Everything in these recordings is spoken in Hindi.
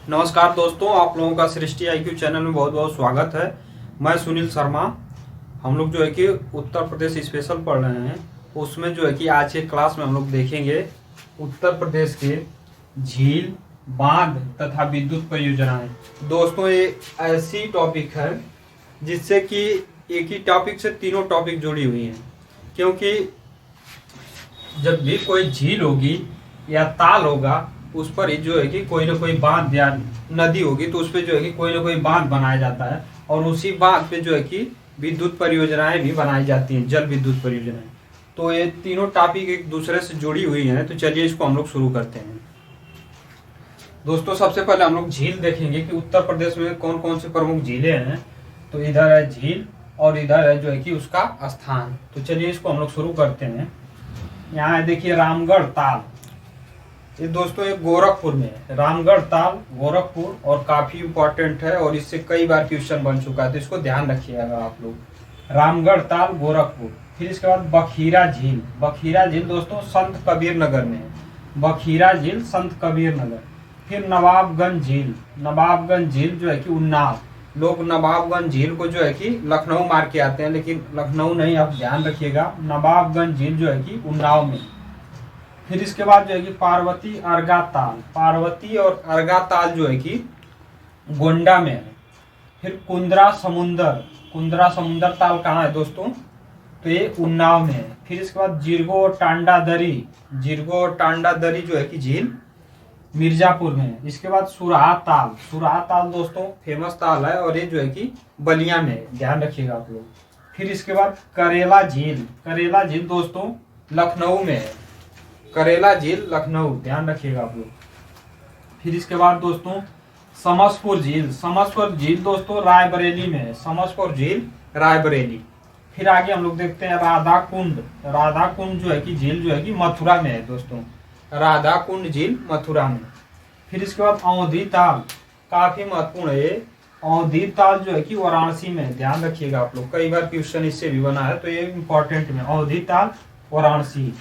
नमस्कार दोस्तों, आप लोगों का सृष्टि IQ चैनल में बहुत बहुत स्वागत है। मैं सुनील शर्मा। हम लोग जो है कि उत्तर प्रदेश स्पेशल पढ़ रहे हैं, उसमें जो है कि आज के क्लास में हम लोग देखेंगे उत्तर प्रदेश के झील, बांध तथा विद्युत परियोजनाएं। दोस्तों, ये ऐसी टॉपिक है जिससे कि एक ही टॉपिक से तीनों टॉपिक जुड़ी हुई हैं, क्योंकि जब भी कोई झील होगी या ताल होगा उस पर ही जो है कि कोई ना कोई बांध या नदी होगी तो उस पर जो है कि कोई ना कोई बांध बनाया जाता है और उसी बांध पे जो है कि विद्युत परियोजनाएं भी बनाई जाती हैं, जल विद्युत परियोजनाएं। तो ये तीनों टॉपिक एक दूसरे से जुड़ी हुई हैं। तो चलिए इसको हम लोग शुरू करते हैं। दोस्तों, सबसे पहले हम लोग झील देखेंगे कि उत्तर प्रदेश में कौन कौन से प्रमुख झीलें हैं। तो इधर है झील और इधर है जो है कि उसका स्थान। तो चलिए इसको हम लोग शुरू करते हैं। यहाँ है देखिए रामगढ़ ताल। ये दोस्तों एक गोरखपुर में है। रामगढ़ ताल गोरखपुर और काफी इंपॉर्टेंट है और इससे कई बार क्वेश्चन बन चुका है, तो इसको ध्यान रखिएगा आप लोग। रामगढ़ ताल गोरखपुर। फिर इसके बाद बखीरा झील। बखीरा झील दोस्तों संत कबीर नगर में है। बखीरा झील संत कबीर नगर। फिर नवाबगंज झील। नवाबगंज झील जो है कि उन्नाव। लोग नवाबगंज झील को जो है कि लखनऊ मार के आते हैं, लेकिन लखनऊ नहीं, आप ध्यान रखिएगा नवाबगंज झील जो है कि उन्नाव में। फिर इसके बाद जो है कि पार्वती अर्गा ताल। पार्वती और अर्गा ताल जो है कि गोंडा में है। फिर कुंद्रा समुंदर। कुंद्रा समुंदर ताल कहाँ है दोस्तों? तो ये उन्नाव में है। फिर इसके बाद जिरगो टांडा दरी। जिरगो टांडा दरी जो है कि झील मिर्जापुर में है। इसके बाद सुराहा ताल। सुराहा ताल दोस्तों फेमस ताल है और ये जो है कि बलिया में है, ध्यान रखिएगा आप लोग। फिर इसके बाद करेला झील। करेला झील दोस्तों लखनऊ में है। करेला झील लखनऊ, ध्यान रखिएगा आप लोग। फिर इसके बाद दोस्तों समसपुर झील। समसपुर झील दोस्तों रायबरेली में है। समसपुर झील रायबरेली। फिर आगे हम लोग देखते हैं राधा कुंड। राधा कुंड जो है कि झील जो है कि मथुरा में है दोस्तों। राधा कुंड झील मथुरा में। फिर इसके बाद औंधी ताल, काफी महत्वपूर्ण है। औंधी ताल जो है कि वाराणसी में है, ध्यान रखिएगा आप लोग, कई बार क्वेश्चन इससे भी बना है, तो ये इंपॉर्टेंट में। औंधी ताल वाराणसी।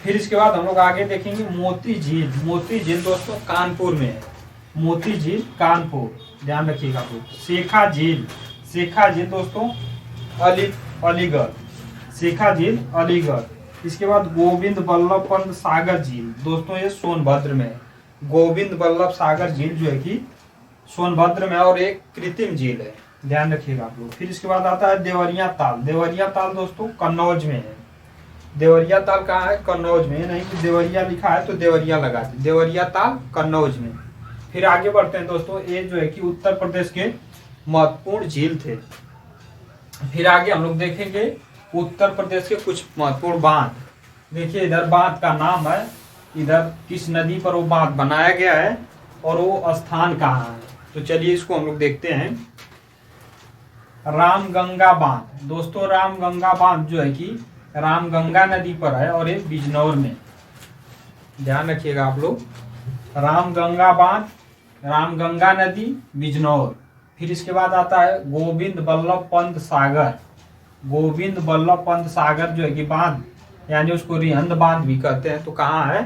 फिर इसके बाद हम लोग आगे देखेंगे मोती झील। मोती झील दोस्तों कानपुर में है। मोती झील कानपुर, ध्यान रखिएगा आप लोग। शेखा झील। शेखा झील दोस्तों अलीगढ़। शेखा झील अलीगढ़। इसके बाद गोविंद बल्लभ पंत सागर झील दोस्तों ये सोनभद्र में है। गोविंद बल्लभ सागर झील जो है कि सोनभद्र में और एक कृत्रिम झील है, ध्यान रखिएगा आप लोग। फिर इसके बाद आता है देवरिया ताल। देवरिया ताल दोस्तों कन्नौज में है। देवरिया ताल कहाँ है? कन्नौज में। नहीं कि देवरिया लिखा है तो देवरिया लगा दे। देवरिया ताल कन्नौज में। फिर आगे बढ़ते हैं दोस्तों, ये जो है कि उत्तर प्रदेश के महत्वपूर्ण झील थे। फिर आगे हम लोग देखेंगे उत्तर प्रदेश के कुछ महत्वपूर्ण बांध। देखिए इधर बांध का नाम है, इधर किस नदी पर वो बांध बनाया गया है और वो स्थान कहाँ है। तो चलिए इसको हम लोग देखते हैं। रामगंगा बांध। दोस्तों रामगंगा बांध जो है कि रामगंगा नदी पर है और ये बिजनौर में, ध्यान रखिएगा आप लोग। रामगंगा बांध, रामगंगा नदी, बिजनौर। फिर इसके बाद आता है गोविंद बल्लभ पंत सागर। गोविंद बल्लभ पंत सागर जो है कि बांध, यानी उसको रिहंद बांध भी कहते हैं, तो कहाँ है?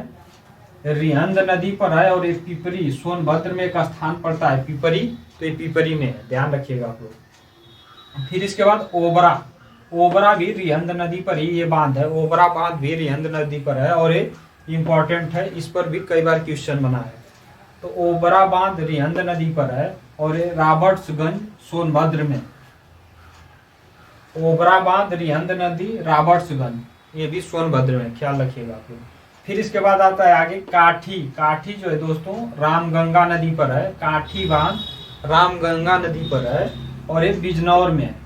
रिहंद नदी पर है और ये पिपरी सोनभद्र में एक स्थान पड़ता है पिपरी, तो ये पिपरी में है, ध्यान रखिएगा आप लोग। फिर इसके बाद ओबरा। ओबरा भी रिहंद नदी पर ही ये बांध है। ओबरा बांध भी रिहंद नदी पर है और ये इंपॉर्टेंट है, इस पर भी कई बार क्वेश्चन बना है। तो ओबरा बांध रिहंद नदी पर है और ये रॉबर्ट्सगंज सोनभद्र में। ओबरा बांध रिहंद नदी रॉबर्ट्सगंज, ये भी सोनभद्र में, ख्याल रखिएगा आप लोग। फिर इसके बाद आता है आगे काठी। काठी जो है दोस्तों रामगंगा नदी पर है। काठी बांध रामगंगा नदी पर है और ये बिजनौर में है।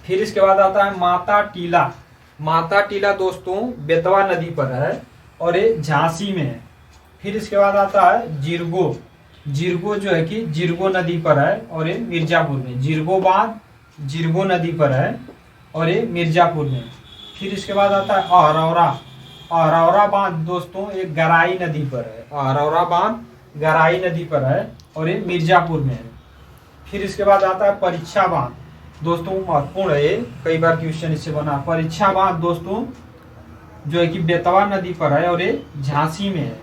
फिर इसके बाद आता है माता टीला। माता टीला दोस्तों बेतवा नदी पर है और ये झांसी में है। फिर इसके बाद आता है जिरगो। जिरगो जो है कि जिरगो नदी पर है और ये मिर्जापुर में। जिरगो बांध जिरगो नदी पर है और ये मिर्जापुर में। फिर इसके बाद आता है अहरौरा। अहरौरा बांध दोस्तों एक गराई नदी पर है। अहरौरा बांध गराई नदी पर है और ये मिर्जापुर में है। फिर इसके बाद आता है परीक्षा बांध। दोस्तों महत्वपूर्ण है, कई बार क्वेश्चन इससे बना। परीक्षा बांध दोस्तों जो है कि बेतवा नदी पर है और ये झांसी में है।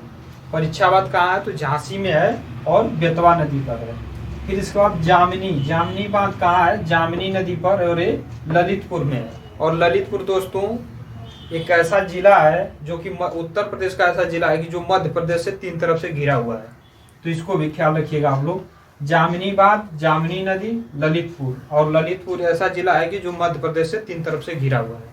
परीक्षावाद कहाँ है? तो झांसी में है और बेतवा नदी पर है। फिर इसके बाद जामनी, जामनी बांध कहाँ है? जामनी नदी पर और ये ललितपुर में है। और ललितपुर दोस्तों एक ऐसा जिला है जो कि उत्तर प्रदेश का ऐसा जिला है कि जो मध्य प्रदेश से 3 तरफ से घिरा हुआ है, तो इसको भी ख्याल रखिएगा आप लोग। जामनी बांध, जामनी नदी, ललितपुर, और ललितपुर ऐसा जिला है कि जो मध्य प्रदेश से 3 तरफ से घिरा हुआ है।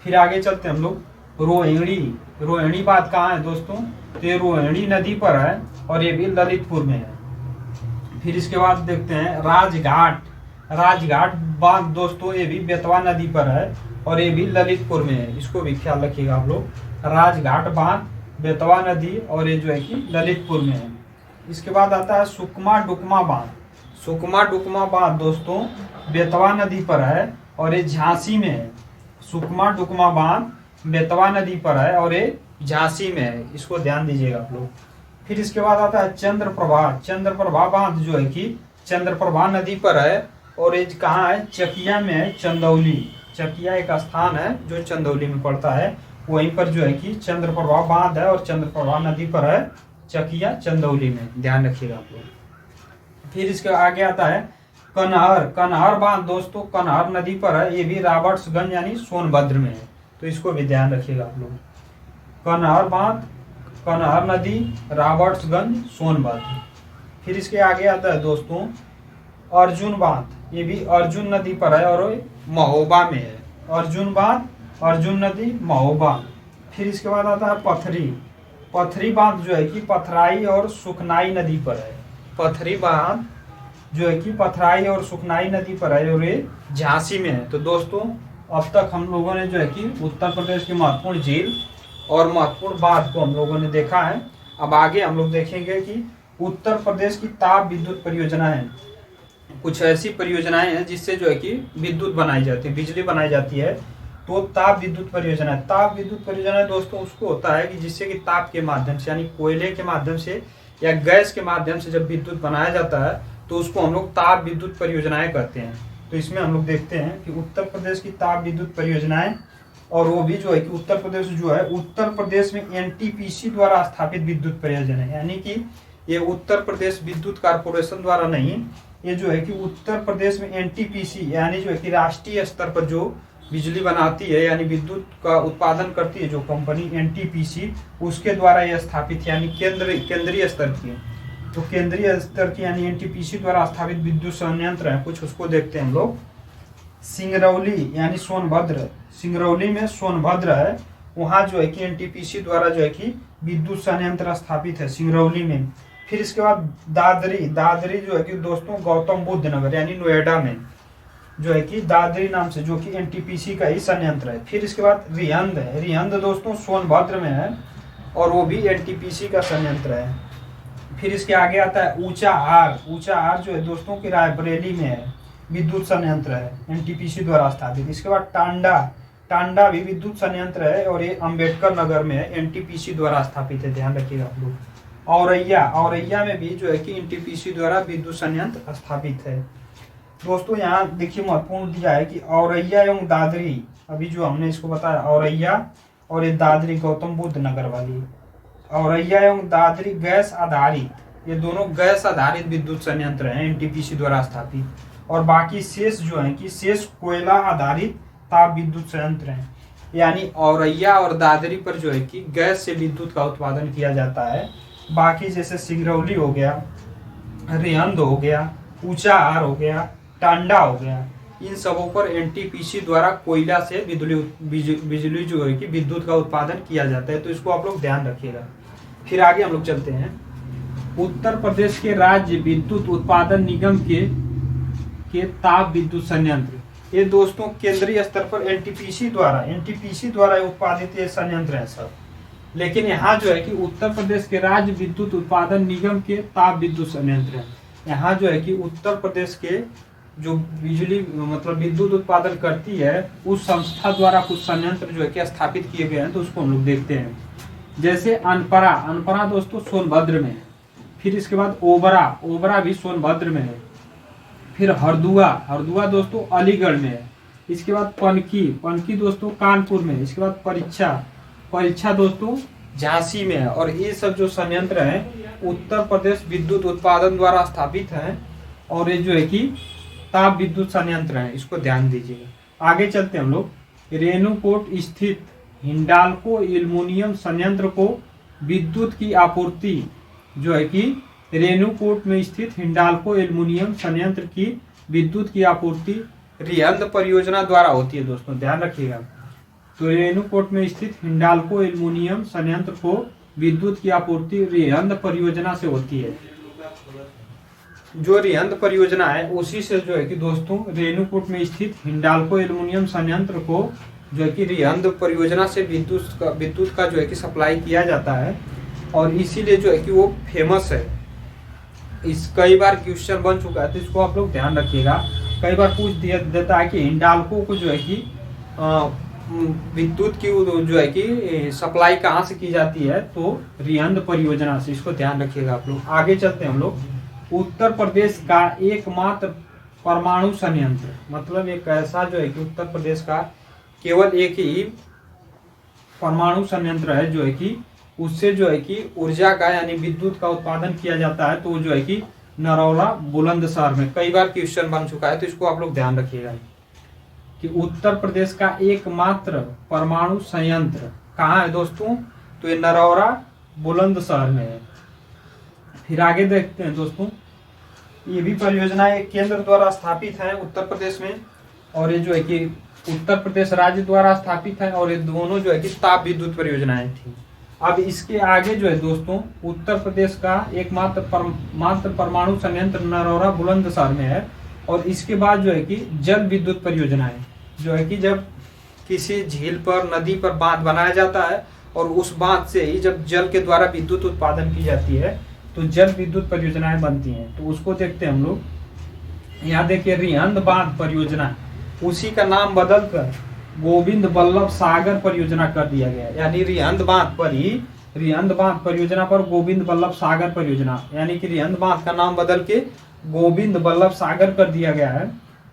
फिर आगे चलते हैं हम लोग। रोहिणी, रोहिणी बांध कहाँ है दोस्तों? तो ये रोहिणी नदी पर है और ये भी ललितपुर में है। फिर इसके बाद देखते हैं राजघाट, राजघाट बांध दोस्तों ये भी बेतवा नदी पर है और ये भी ललितपुर में है, इसको भी ख्याल रखिएगा आप लोग। राजघाट बांध बेतवा नदी और ये जो है कि ललितपुर में है। इसके बाद आता है सुकमा डुकमा बांध, सुकमा डुकमा बांध दोस्तों बेतवा नदी पर है और ये झांसी में है। सुकमा डुकमा बांध बेतवा नदी पर है और ये झांसी में है, इसको ध्यान दीजिएगा आप लोग। फिर इसके बाद आता है चंद्रप्रभा, चंद्रप्रभा बांध जो है कि चंद्रप्रभा नदी पर है और ये कहाँ है? चकिया में है, चंदौली। चकिया एक स्थान है जो चंदौली में पड़ता है, वहीं पर जो है कि चंद्रप्रभा बांध है और चंद्रप्रभा नदी पर है, चकिया चंदौली में, ध्यान रखिएगा आप लोग। फिर इसके आगे आता है कनहर, कनहर बांध दोस्तों कनहर नदी पर है, ये भी रॉबर्ट्सगंज यानी सोनभद्र में है, तो इसको भी ध्यान रखिएगा आप लोग। कनहर बांध, कनहर नदी, रॉबर्ट्सगंज, सोनभद्र। फिर इसके आगे आता है दोस्तों अर्जुन बांध, ये भी अर्जुन नदी पर है और महोबा में है। अर्जुन बांध, अर्जुन नदी, महोबा। फिर इसके बाद आता है पथरी, पथरी बांध जो है कि पथराई और सुखनाई नदी पर है। पथरी बांध जो है कि पथराई और सुखनाई नदी पर है और ये झांसी में है। तो दोस्तों अब तक हम लोगों ने जो है कि उत्तर प्रदेश की महत्वपूर्ण झील और महत्वपूर्ण बांध को हम लोगों ने देखा है। अब आगे हम लोग देखेंगे कि उत्तर प्रदेश की ताप विद्युत परियोजनाएं, कुछ ऐसी परियोजनाएं हैं जिससे जो है कि विद्युत बनाई जाती है, बिजली बनाई जाती है, तो ताप विद्युत परियोजना। ताप विद्युत परियोजना दोस्तों उसको होता है कि जिससे कि ताप के माध्यम से यानी कोयले के माध्यम से या गैस के माध्यम से जब विद्युत बनाया जाता है तो उसको हम लोग ताप विद्युत परियोजनाएं कहते हैं। तो इसमें हम लोग देखते हैं कि उत्तर प्रदेश की ताप विद्युत परियोजनाएं, और वो भी जो है कि उत्तर प्रदेश जो है उत्तर प्रदेश में एनटीपीसी द्वारा स्थापित विद्युत परियोजना है, यानी कि ये उत्तर प्रदेश विद्युत कारपोरेशन द्वारा नहीं, ये जो है कि उत्तर प्रदेश में एनटीपीसी यानी जो है कि राष्ट्रीय स्तर पर जो बिजली बनाती है यानी विद्युत का उत्पादन करती है जो कंपनी एनटीपीसी, उसके द्वारा यह स्थापित यानी केंद्रीय स्तर की, तो केंद्रीय स्तर की यानी एनटीपीसी द्वारा स्थापित विद्युत संयंत्र है कुछ, उसको देखते हैं हम लोग। सिंगरौली यानी सोनभद्र, सिंगरौली में सोनभद्र है, वहाँ जो है कि एनटीपीसी द्वारा जो है कि विद्युत संयंत्र स्थापित है सिंगरौली में। फिर इसके बाद दादरी, दादरी जो है कि दोस्तों गौतम बुद्ध नगर यानी नोएडा में जो है कि दादरी नाम से जो कि एनटीपीसी का ही संयंत्र है। फिर इसके बाद रिहंद है, रिहंद दोस्तों सोनभद्र में है और वो भी एनटीपीसी का संयंत्र है। फिर इसके आगे आता है ऊंचा आर, ऊंचा आर जो है दोस्तों की रायबरेली में है, विद्युत संयंत्र है एनटीपीसी द्वारा स्थापित। इसके बाद टांडा, टांडा भी विद्युत संयंत्र है और ये अंबेडकर नगर में है, एनटीपीसी द्वारा स्थापित है, ध्यान रखिएगा आप लोग। औरैया, औरैया में भी जो है कि एनटीपीसी द्वारा विद्युत संयंत्र स्थापित है। दोस्तों यहाँ देखिए महत्वपूर्ण दिया है कि औरैया एवं दादरी, अभी जो हमने इसको बताया औरैया और ये दादरी गौतम बुद्ध नगर वाली, औरैया एवं दादरी गैस आधारित, ये दोनों गैस आधारित विद्युत संयंत्र हैं एनटीपीसी द्वारा स्थापित, और बाकी शेष जो है कि शेष कोयला आधारित ताप विद्युत संयंत्र हैं। यानी औरैया और दादरी पर जो है कि गैस से विद्युत का उत्पादन किया जाता है, बाकी जैसे सिंगरौली हो गया, रिहंद हो गया, ऊंचा आर हो गया, टांडा हो गया, इन सबों पर एनटीपीसी द्वारा कोयला से बिजली जो है कि विद्युत का उत्पादन किया जाता है, तो इसको आप लोग ध्यान रखिएगा। फिर आगे हम लोग चलते हैं। उत्तर प्रदेश के राज्य विद्युत उत्पादन निगम के ताप विद्युत संयंत्र, ये दोस्तों केंद्रीय स्तर पर एनटीपीसी द्वारा उत्पादित ये संयंत्र है सब, लेकिन यहाँ जो है कि उत्तर प्रदेश के राज्य विद्युत उत्पादन निगम के ताप विद्युत संयंत्र है। यहाँ जो है कि उत्तर प्रदेश के जो बिजली मतलब विद्युत उत्पादन करती है उस संस्था द्वारा कुछ संयंत्र जो है कि स्थापित किए गए हैं, तो उसको हम लोग देखते हैं। जैसे अनपरा, अनपरा दोस्तों सोनभद्र में है। फिर इसके बाद ओबरा, ओबरा भी सोनभद्र में है। फिर हरदुआ, हरदुआ दोस्तों अलीगढ़ में है। इसके बाद पनकी, पनकी दोस्तों कानपुर में है। इसके बाद परीक्षा, परीक्षा दोस्तों झांसी में है। और ये सब जो संयंत्र हैं उत्तर प्रदेश विद्युत उत्पादन द्वारा स्थापित हैं और ये जो है कि ताप विद्युत संयंत्र है, इसको ध्यान दीजिएगा। आगे चलते हम लोग। रेणुकूट स्थित हिंडाल्को एल्युमिनियम संयंत्र को विद्युत की आपूर्ति जो है कि रेणुकूट में स्थित हिंडाल्को एल्युमिनियम संयंत्र की विद्युत की आपूर्ति रिहंद परियोजना द्वारा होती है। दोस्तों ध्यान रखिएगा। तो रेणुकूट में स्थित हिंडाल्को एल्युमिनियम संयंत्र को विद्युत की आपूर्ति रिहंद परियोजना से होती है। जो रिहंद परियोजना है उसी से जो है कि दोस्तों रेणुकूट में स्थित हिंडाल्को एल्युमिनियम संयंत्र को जो है कि रिहंद परियोजना से विद्युत का जो है कि सप्लाई किया जाता है और इसीलिए जो है कि वो फेमस है। इस कई बार क्वेश्चन बन चुका है तो इसको आप लोग ध्यान रखिएगा। कई बार पूछ देता है कि हिंडाल्को को जो है कि विद्युत की जो है कि सप्लाई कहाँ से की जाती है, तो रिहंद परियोजना से। इसको ध्यान रखिएगा आप लोग। आगे चलते हैं हम लोग। उत्तर प्रदेश का एकमात्र परमाणु संयंत्र, मतलब एक ऐसा जो है कि उत्तर प्रदेश का केवल एक ही परमाणु संयंत्र है जो है कि उससे जो है कि ऊर्जा का यानी विद्युत का उत्पादन किया जाता है, तो वो जो है कि नरौला बुलंदशहर में। कई बार क्वेश्चन बन चुका है तो इसको आप लोग ध्यान रखिएगा कि उत्तर प्रदेश का एकमात्र परमाणु संयंत्र कहाँ है दोस्तों, तो ये नरौरा बुलंदशहर में है। फिर आगे देखते हैं दोस्तों। ये भी परियोजना एक केंद्र द्वारा स्थापित है उत्तर प्रदेश में और ये जो है कि उत्तर प्रदेश राज्य द्वारा स्थापित है और ये दोनों जो है कि ताप विद्युत परियोजनाएं थी। अब इसके आगे जो है दोस्तों उत्तर प्रदेश का एकमात्र परमाणु संयंत्र नरौरा बुलंदशहर में है और इसके बाद जो है कि जल विद्युत परियोजना है जो है कि जब किसी झील पर नदी पर बांध बनाया जाता है और उस बांध से ही जब जल के द्वारा विद्युत उत्पादन की जाती है तो जल विद्युत परियोजनाएं बनती हैं। तो उसको देखते हैं हम लोग। यहाँ देखिए रिहंद बांध परियोजना, उसी का नाम बदलकर गोविंद बल्लभ सागर परियोजना कर दिया गया। यानी रिहंद बांध परियोजना पर गोविंद बल्लभ सागर परियोजना, यानी कि रिहंद बांध का नाम बदल के गोविंद बल्लभ सागर कर दिया गया है।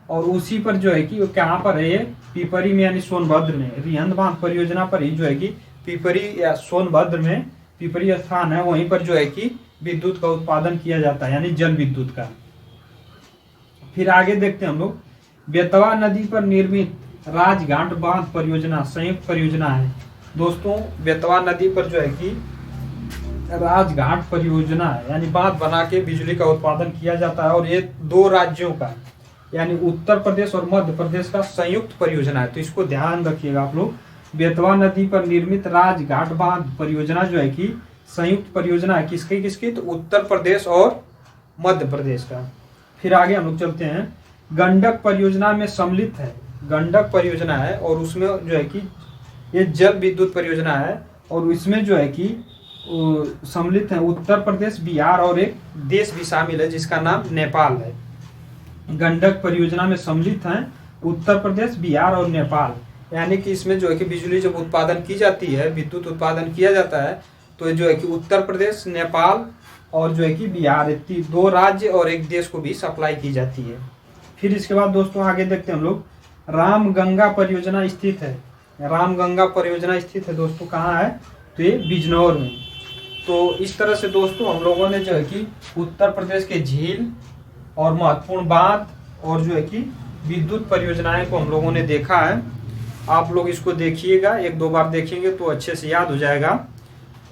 और उसी पर जो है कि वो कहाँ पर है, ये पिपरी में यानी सोनभद्र में। रिहंद बांध परियोजना पर ही जो है कि पिपरी या सोनभद्र में पिपरी स्थान है, वहीं पर जो है कि विद्युत का उत्पादन किया जाता है यानी जल विद्युत का। फिर आगे देखते हैं हम लोग। बेतवा नदी पर निर्मित राजघाट बांध परियोजना संयुक्त परियोजना है। दोस्तों बेतवा नदी पर जो है कि राजघाट परियोजना है यानी बांध बना के बिजली का उत्पादन किया जाता है और ये दो राज्यों का यानी उत्तर प्रदेश और मध्य प्रदेश का संयुक्त परियोजना है। तो इसको ध्यान रखिएगा आप लोग। बेतवा नदी पर निर्मित राजघाट बांध परियोजना जो है कि संयुक्त परियोजना है किसकी, तो उत्तर प्रदेश और मध्य प्रदेश का। फिर आगे हम लोग चलते हैं। गंडक परियोजना में सम्मिलित है, गंडक परियोजना है और उसमें जो है कि ये जल विद्युत परियोजना है और इसमें जो है कि सम्मिलित है उत्तर प्रदेश, बिहार और एक देश भी शामिल है जिसका नाम नेपाल है। गंडक परियोजना में सम्मिलित है उत्तर प्रदेश, बिहार और नेपाल। यानी कि इसमें जो है कि बिजली जब उत्पादन की जाती है, विद्युत उत्पादन किया जाता है, तो जो है कि उत्तर प्रदेश, नेपाल और जो है कि बिहार, दो राज्य और एक देश को भी सप्लाई की जाती है। फिर इसके बाद दोस्तों आगे देखते हैं हम लोग। रामगंगा परियोजना स्थित है। रामगंगा परियोजना स्थित है दोस्तों कहाँ है, तो ये बिजनौर में। तो इस तरह से दोस्तों हम लोगों ने जो है कि उत्तर प्रदेश के झील और महत्वपूर्ण बांध और जो है कि विद्युत परियोजनाएं को हम लोगों ने देखा है। आप लोग इसको देखिएगा, एक दो बार देखेंगे तो अच्छे से याद हो जाएगा।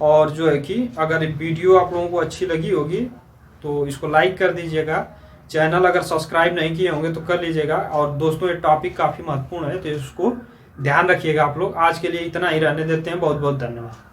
और जो है कि अगर वीडियो आप लोगों को अच्छी लगी होगी तो इसको लाइक कर दीजिएगा। चैनल अगर सब्सक्राइब नहीं किए होंगे तो कर लीजिएगा। और दोस्तों ये टॉपिक काफ़ी महत्वपूर्ण है तो इसको ध्यान रखिएगा आप लोग। आज के लिए इतना ही रहने देते हैं। बहुत बहुत धन्यवाद।